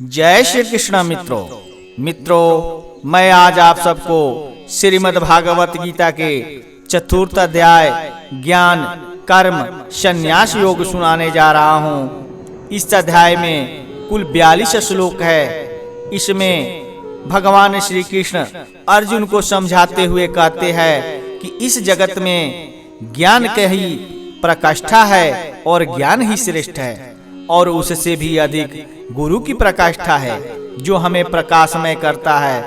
जय श्री कृष्ण मित्रों, मैं आज आप सबको श्रीमद् भागवत गीता के चतुर्थ अध्याय ज्ञान कर्म संन्यास योग सुनाने जा रहा हूँ। इस अध्याय में कुल 42 श्लोक है। इसमें भगवान श्री कृष्ण अर्जुन को समझाते हुए कहते हैं कि इस जगत में ज्ञान की ही प्रकाष्ठा है और ज्ञान ही श्रेष्ठ है, और उससे भी अधिक गुरु की प्रकाष्ठा है जो हमें प्रकाशमय करता है।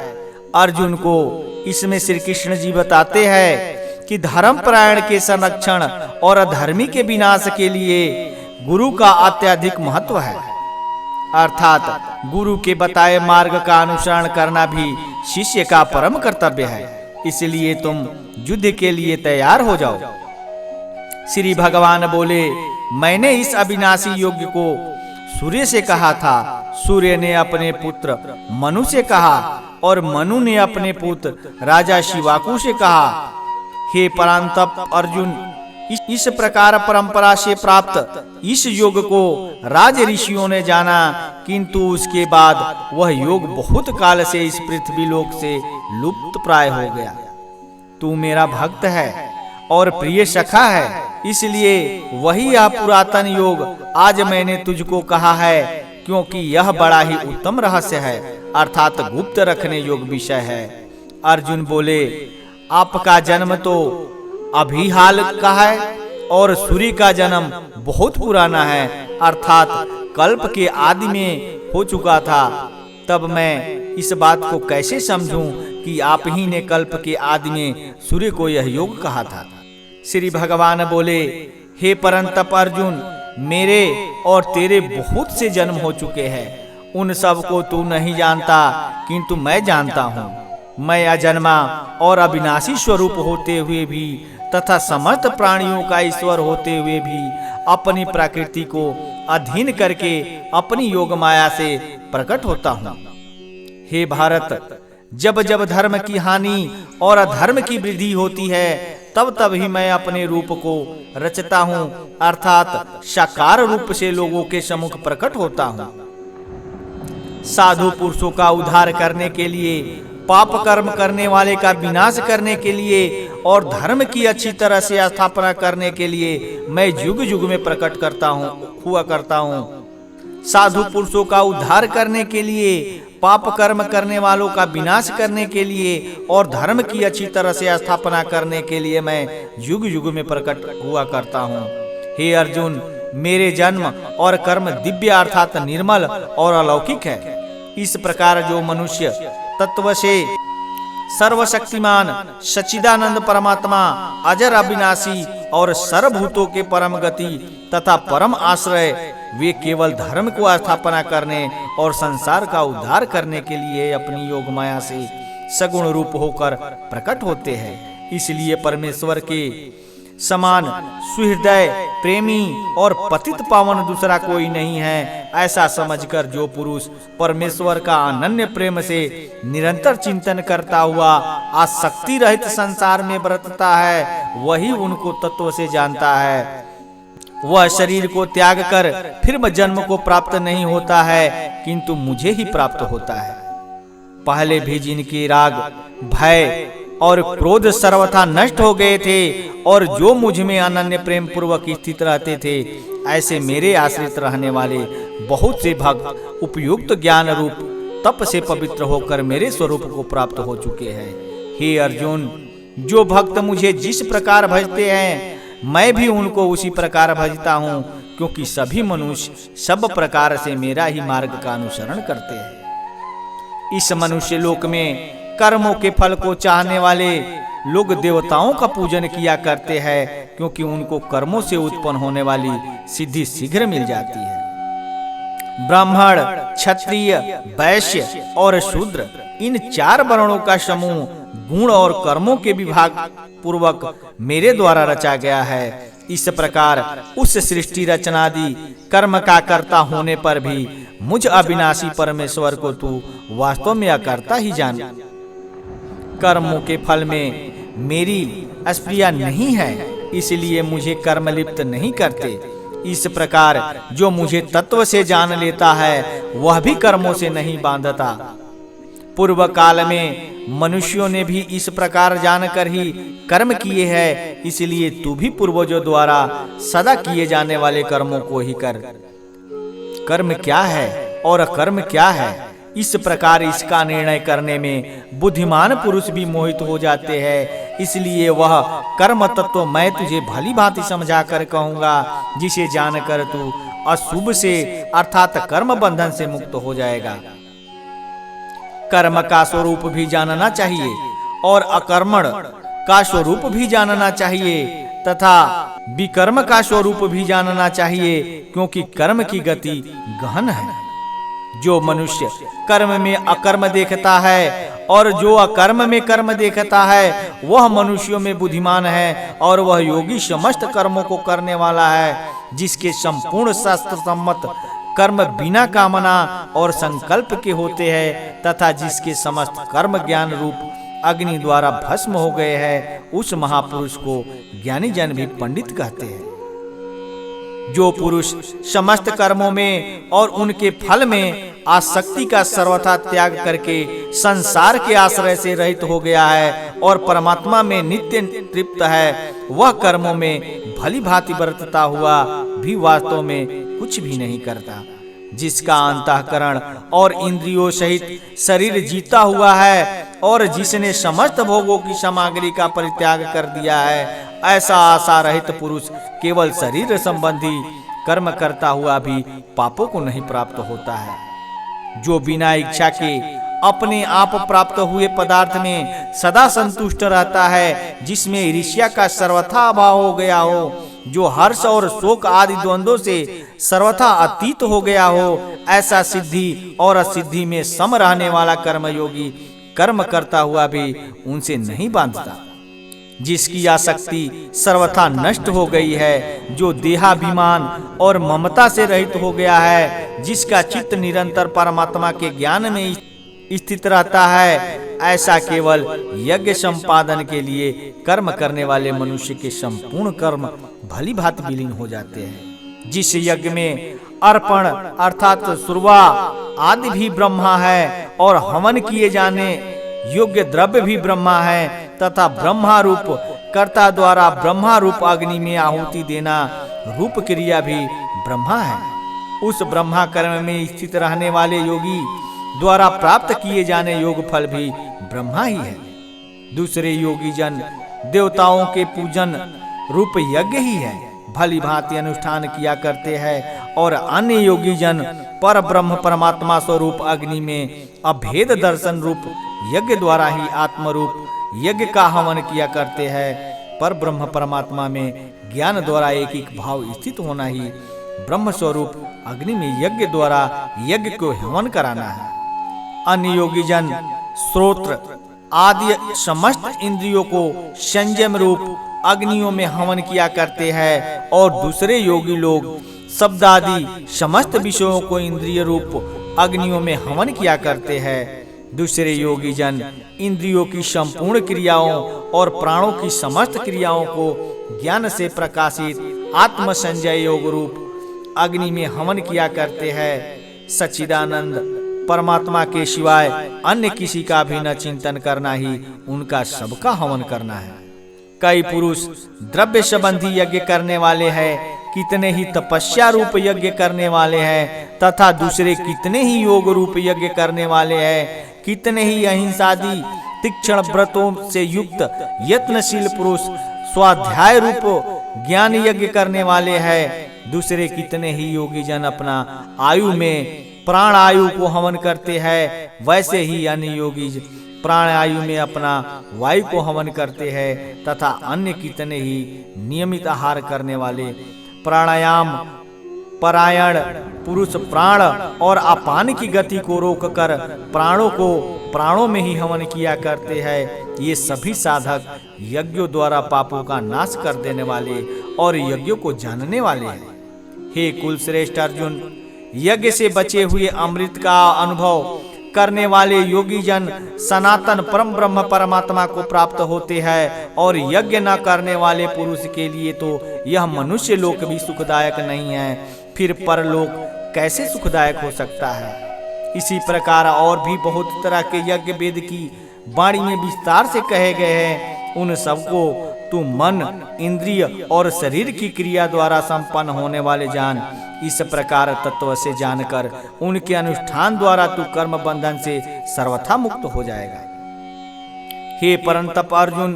अर्जुन को इसमें श्री कृष्ण जी बताते हैं कि धर्म परायण के संरक्षण और अधर्मी के विनाश के लिए गुरु का अत्यधिक महत्व है, अर्थात गुरु के बताए मार्ग का अनुसरण करना भी शिष्य का परम कर्तव्य है। इसलिए तुम युद्ध के लिए तैयार हो जाओ। श्री भगवान बोले, मैंने इस अविनाशी यज्ञ को सूर्य से कहा था, सूर्य ने अपने पुत्र मनु से कहा और मनु ने अपने पुत्र राजा शिवाकु से कहा। हे परांतप अर्जुन, इस प्रकार परंपरा से प्राप्त इस योग को राज ऋषियों ने जाना, किंतु उसके बाद वह योग बहुत काल से इस पृथ्वी लोक से लुप्त प्राय हो गया। तू मेरा भक्त है और प्रिय सखा है, इसलिए वही यह पुरातन योग आज मैंने तुझको कहा है, क्योंकि यह बड़ा ही उत्तम रहस्य है, अर्थात गुप्त रखने योग्य विषय है। अर्जुन बोले, आपका जन्म तो अभी हाल का है और सूर्य का जन्म बहुत पुराना है, अर्थात कल्प के आदि में हो चुका था। तब मैं इस बात को कैसे समझूं कि आप ही ने कल्प के आदि में सूर्य को यह योग कहा था। श्री भगवान बोले, हे परंतप अर्जुन, मेरे और तेरे बहुत से जन्म हो चुके हैं, उन सब को तू नहीं जानता, किंतु मैं जानता हूँ। मैं अजन्मा और अविनाशी स्वरूप होते हुए भी तथा समस्त प्राणियों का ईश्वर होते हुए भी अपनी प्रकृति को अधीन करके अपनी योग माया से प्रकट होता हूँ। हे भारत, जब जब धर्म की हानि और अधर्म की वृद्धि होती है, तब तब ही मैं अपने रूप को रचता हूँ, अर्थात साकार रूप से लोगों के सम्मुख प्रकट होता हूँ। साधु पुरुषों का उद्धार करने के लिए, पाप कर्म करने वाले का विनाश करने के लिए और धर्म की अच्छी तरह से स्थापना करने के लिए मैं युग युग में प्रकट हुआ करता हूँ। साधु पुरुषों का उद्धार करने के लिए, पाप कर्म करने वालों का विनाश करने के लिए और धर्म की अच्छी तरह से स्थापना करने के लिए मैं युग युग में प्रकट हुआ करता हूँ। हे अर्जुन, मेरे जन्म और कर्म दिव्य अर्थात निर्मल और अलौकिक है। इस प्रकार जो मनुष्य तत्व से सर्वशक्तिमान सच्चिदानंद परमात्मा अजर अविनाशी और सर्वभूतों के परम गति तथा परम आश्रय, वे केवल धर्म को स्थापना करने और संसार का उद्धार करने के लिए अपनी योग माया से सगुण रूप होकर प्रकट होते हैं। इसलिए परमेश्वर के समान सुहृदय, प्रेमी और पतित पावन दूसरा कोई नहीं है। ऐसा समझकर जो पुरुष परमेश्वर का अनन्य प्रेम से निरंतर चिंतन करता हुआ आसक्ति रहित संसार में बरतता है, वही उनको तत्व से जानता है। वह शरीर को त्याग कर फिर जन्म को प्राप्त नहीं होता है, किंतु मुझे ही प्राप्त होता है। पहले भी जिनके राग, भय और क्रोध सर्वथा नष्ट हो गए थे और जो मुझ में अनन्य प्रेम पूर्वक स्थित रहते थे, ऐसे मेरे आश्रित रहने वाले बहुत से भक्त उपयुक्त ज्ञान रूप तप से पवित्र होकर मेरे स्वरूप को प्राप्त हो चुके हैं। हे अर्जुन, जो भक्त मुझे जिस प्रकार भजते हैं, मैं भी उनको उसी प्रकार भजता हूँ, क्योंकि सभी मनुष्य सब प्रकार से मेरा ही मार्ग का अनुसरण करते हैं। इस मनुष्य लोक में कर्मों के फल को चाहने वाले लोग देवताओं का पूजन किया करते हैं, क्योंकि उनको कर्मों से उत्पन्न होने वाली सिद्धि शीघ्र मिल जाती है। ब्राह्मण, क्षत्रिय, वैश्य और शूद्र, इन 4 वर्णों का समूह गुण और कर्मों के विभाग पूर्वक मेरे द्वारा रचा गया है। इस प्रकार उस सृष्टि रचनादि कर्म का कर्ता होने पर भी मुझ अविनाशी परमेश्वर को तू वास्तव में अकर्ता ही जान। कर्मों के फल में मेरी स्प्रिया नहीं है, इसलिए मुझे कर्म लिप्त नहीं करते। इस प्रकार जो मुझे तत्व से जान लेता है वह भी कर्मों से नहीं बांधता। पूर्व काल में मनुष्यों ने भी इस प्रकार जानकर ही कर्म किए हैं, इसलिए तू भी पूर्वजों द्वारा सदा किए जाने वाले कर्मों को ही कर। कर्म क्या है और अकर्म क्या है, इस प्रकार इसका निर्णय करने में बुद्धिमान पुरुष भी मोहित हो जाते हैं। इसलिए वह कर्म तत्व मैं तुझे भली भांति समझा कर कहूंगा, जिसे जानकर तू अशुभ से अर्थात कर्म बंधन से मुक्त हो जाएगा। कर्म का स्वरूप भी जानना चाहिए और अकर्मण का स्वरूप भी जानना चाहिए तथा विकर्म का स्वरूप भी जानना चाहिए, क्योंकि कर्म की गति गहन है। जो मनुष्य कर्म में अकर्म देखता है और जो अकर्म में कर्म देखता है वह मनुष्यों में बुद्धिमान है, और वह योगी समस्त कर्मों को करने वाला है, जिसके संपूर्ण शास्त्र सम्मत कर्म बिना कामना और संकल्प के होते हैं तथा जिसके समस्त कर्म ज्ञान रूप अग्नि द्वारा भस्म हो गए हैं, उस महापुरुष को ज्ञानी जन भी पंडित कहते हैं। जो पुरुष समस्त कर्मों में और उनके फल में आसक्ति का सर्वथा त्याग करके संसार के आश्रय से रहित हो गया है और परमात्मा में नित्य तृप्त है, वह कर्मों में भली भांति बरतता हुआ भी वास्तव में कुछ भी नहीं करता। जिसका अंतःकरण और इंद्रियों सहित शरीर जीता हुआ है और जिसने समस्त भोगों की सामग्री का परित्याग कर दिया है, ऐसा आशा रहित पुरुष केवल शरीर संबंधी कर्म करता हुआ भी पापों को नहीं प्राप्त होता है। जो बिना इच्छा के अपने आप प्राप्त हुए पदार्थ में सदा संतुष्ट रहता है, जिसमें ईर्ष्या का सर्वथा अभाव हो गया हो, जो हर्ष और शोक आदि द्वंद्वों से सर्वथा अतीत हो गया हो, ऐसा सिद्धि और असिद्धि में सम रहने वाला कर्मयोगी कर्म करता हुआ भी उनसे नहीं बांधता। जिसकी आसक्ति सर्वथा नष्ट हो गई है, जो देहाभिमान और ममता से रहित हो गया है, जिसका चित्त निरंतर परमात्मा के ज्ञान में स्थित रहता है, ऐसा केवल यज्ञ संपादन के लिए कर्म करने वाले मनुष्य के संपूर्ण कर्म भली भांति विलीन हो जाते हैं। जिस यज्ञ में अर्पण अर्थात सुरवा आदि भी ब्रह्मा है और हवन किए जाने योग्य द्रव्य भी ब्रह्मा है तथा ब्रह्मा रूप कर्ता द्वारा ब्रह्मा रूप अग्नि में आहुति देना रूप क्रिया भी ब्रह्मा है, उस ब्रह्मा कर्म में स्थित रहने वाले योगी द्वारा प्राप्त किए जाने योग फल भी ब्रह्मा ही है। दूसरे योगी जन देवताओं के पूजन रूप यज्ञ ही है, भली भांति अनुष्ठान किया करते हैं, और अन्य योगी जन पर ब्रह्म परमात्मा स्वरूप अग्नि में अभेद दर्शन रूप यज्ञ द्वारा ही आत्म रूप यज्ञ का हवन किया करते हैं। पर ब्रह्म परमात्मा में ज्ञान द्वारा एक एक भाव स्थित होना ही ब्रह्म स्वरूप अग्नि में यज्ञ द्वारा यज्ञ को हवन कराना है। अन्य योगी जन श्रोत्र आदि समस्त इंद्रियों को संयम रूप अग्नियों में हवन किया करते हैं, और दूसरे योगी लोग शब्द आदि समस्त विषयों को इंद्रिय रूप अग्नियों में हवन किया करते हैं। दूसरे योगी जन इंद्रियों की संपूर्ण क्रियाओं और प्राणों की समस्त क्रियाओं को ज्ञान से प्रकाशित आत्म संजय योग रूप अग्नि में हवन किया करते हैं। सच्चिदानंद परमात्मा के सिवाय अन्य किसी का भी न चिंतन करना ही उनका सबका हवन करना है। कई पुरुष द्रव्य संबंधी यज्ञ करने वाले हैं, कितने ही तपस्या रूप यज्ञ करने वाले हैं, तथा दूसरे कितने ही योग रूप यज्ञ करने वाले हैं, कितने ही अहिंसादि तीक्ष्ण व्रतों से युक्त यत्नशील पुरुष स्वाध्याय रूप ज्ञान यज्ञ करने वाले हैं। दूसरे कितने ही योगी जन अपना आयु में प्राण आयु को हवन करते हैं, वैसे ही अन्य योगी प्राण आयु में अपना वायु को हवन करते हैं, तथा अन्य कितने ही नियमित आहार करने वाले प्राणायाम परायण पुरुष प्राण और अपान की गति को रोककर प्राणों को प्राणों में ही हवन किया करते हैं। ये सभी साधक यज्ञों द्वारा पापों का नाश कर देने वाले और यज्ञों को जानने वाले हैं। हे कुलश्रेष्ठ अर्जुन, यज्ञ से बचे हुए अमृत का अनुभव करने वाले योगी जन सनातन परम ब्रह्म परमात्मा को प्राप्त होते हैं, और यज्ञ न करने वाले पुरुष के लिए तो यह मनुष्य लोक भी सुखदायक नहीं है, फिर परलोक कैसे सुखदायक हो सकता है। इसी प्रकार और भी बहुत तरह के यज्ञ वेद की वाणी में विस्तार से कहे गए हैं। उन सबको तू मन, इंद्रिय और शरीर की क्रिया द्वारा संपन्न होने वाले जान। इस प्रकार तत्व से जानकर उनके अनुष्ठान द्वारा तू कर्म बंधन से सर्वथा मुक्त हो जाएगा। हे परंतप अर्जुन,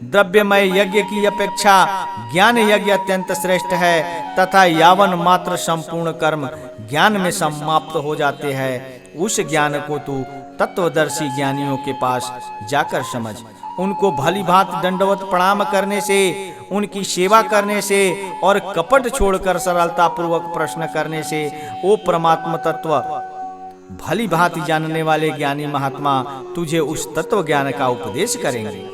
द्रव्यमय यज्ञ की अपेक्षा ज्ञान यज्ञ अत्यंत श्रेष्ठ है, तथा यावन मात्र संपूर्ण कर्म ज्ञान में समाप्त हो जाते हैं, उस ज्ञान को तू तत्वदर्शी ज्ञानियों के पास जाकर समझ। उनको भली भांति दंडवत प्रणाम करने से, उनकी सेवा करने से और कपट छोड़कर सरलता पूर्वक प्रश्न करने से वो परमात्मा तत्व भली भांति जानने वाले ज्ञानी महात्मा तुझे उस तत्व ज्ञान का उपदेश करेंगे,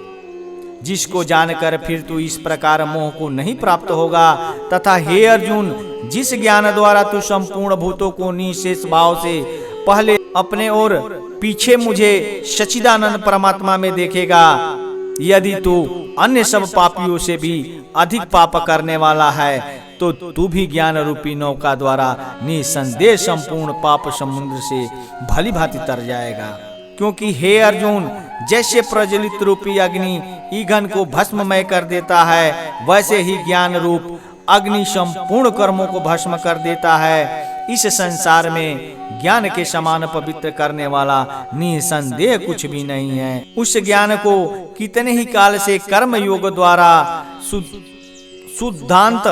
जिसको जानकर फिर तू इस प्रकार मोह को नहीं प्राप्त होगा। तथा हे अर्जुन, जिस ज्ञान द्वारा तू संपूर्ण भूतों को निशेष भाव से पहले अपने और पीछे मुझे सच्चिदानंद परमात्मा में देखेगा, यदि तू अन्य सब पापियों से भी अधिक पाप करने वाला है तो तू भी ज्ञान रूपी नौका द्वारा निसंदेह संपूर्ण पाप समुद्र से भली भांति तर जाएगा। क्योंकि हे अर्जुन, जैसे प्रज्वलित रूपी अग्नि ईंधन को भस्ममय कर देता है, वैसे ही ज्ञान रूप अग्नि संपूर्ण कर्मों को भस्म कर देता है। इस संसार में ज्ञान के समान पवित्र करने वाला निसंदेह कुछ भी नहीं है। उस ज्ञान को कितने ही काल से कर्म योग द्वारा शुद्धांत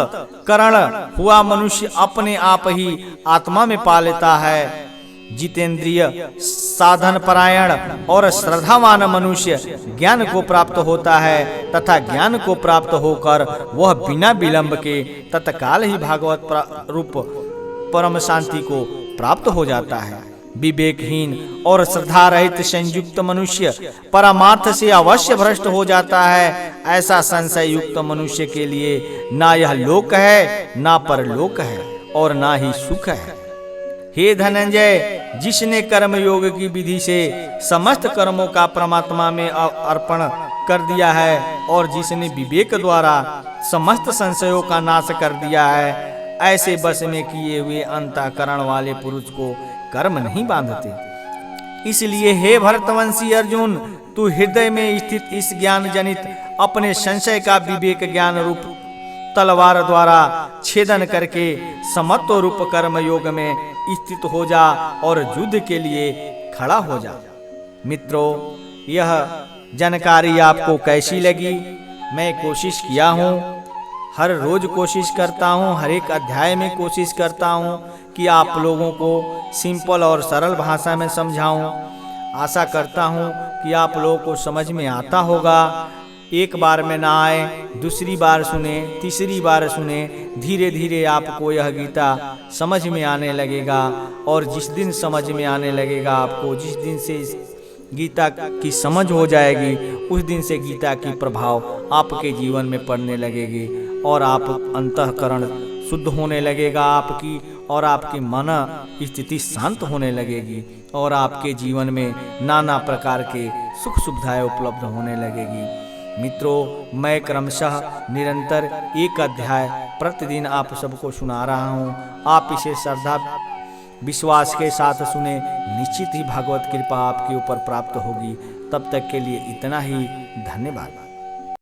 करण हुआ मनुष्य अपने आप ही आत्मा में पा लेता है। जितेंद्रिय, साधन परायण और श्रद्धावान मनुष्य ज्ञान को प्राप्त होता है, तथा ज्ञान को प्राप्त होकर वह बिना विलंब के तत्काल ही भागवत रूप परम शांति को प्राप्त हो जाता है। विवेकहीन और श्रद्धा रहित संयुक्त मनुष्य परमार्थ से अवश्य भ्रष्ट हो जाता है। ऐसा संशय युक्त मनुष्य के लिए ना यह लोक है, ना परलोक है, और ना ही सुख है। हे धनंजय, जिसने कर्म योग की विधि से समस्त कर्मों का परमात्मा में अर्पण कर दिया है, और जिसने विवेक द्वारा समस्त संशयों का नाश कर दिया है, ऐसे बस में किए हुए अंतःकरण वाले पुरुष को कर्म नहीं बांधते। इसलिए हे भरतवंशी अर्जुन, तू हृदय में स्थित इस ज्ञान जनित अपने संशय का विवेक ज्ञान रूप तलवार द्वारा छेदन करके समत्व रूप कर्म योग में स्थित हो जा और युद्ध के लिए खड़ा हो जा। मित्रों, यह जानकारी आपको कैसी लगी? मैं कोशिश किया हूँ, हर रोज कोशिश करता हूँ, हर एक अध्याय में कोशिश करता हूँ कि आप लोगों को सिंपल और सरल भाषा में समझाऊं। आशा करता हूँ कि आप लोगों को समझ में आता होगा। एक बार में ना आए, दूसरी बार सुने, तीसरी बार सुने, धीरे धीरे आपको यह गीता समझ में आने लगेगा। और जिस दिन समझ में आने लगेगा आपको, जिस दिन से गीता की समझ हो जाएगी, उस दिन से गीता की प्रभाव आपके जीवन में पड़ने लगेगी और आप अंतःकरण शुद्ध होने लगेगा आपकी, और आपकी मन स्थिति शांत होने लगेगी, और आपके जीवन में नाना प्रकार के सुख सुविधाएं उपलब्ध होने लगेगी। मित्रों, मैं क्रमशः निरंतर एक अध्याय प्रतिदिन आप सबको सुना रहा हूँ। आप इसे श्रद्धा विश्वास के साथ सुने, निश्चित ही भागवत कृपा आपके ऊपर प्राप्त होगी। तब तक के लिए इतना ही, धन्यवाद।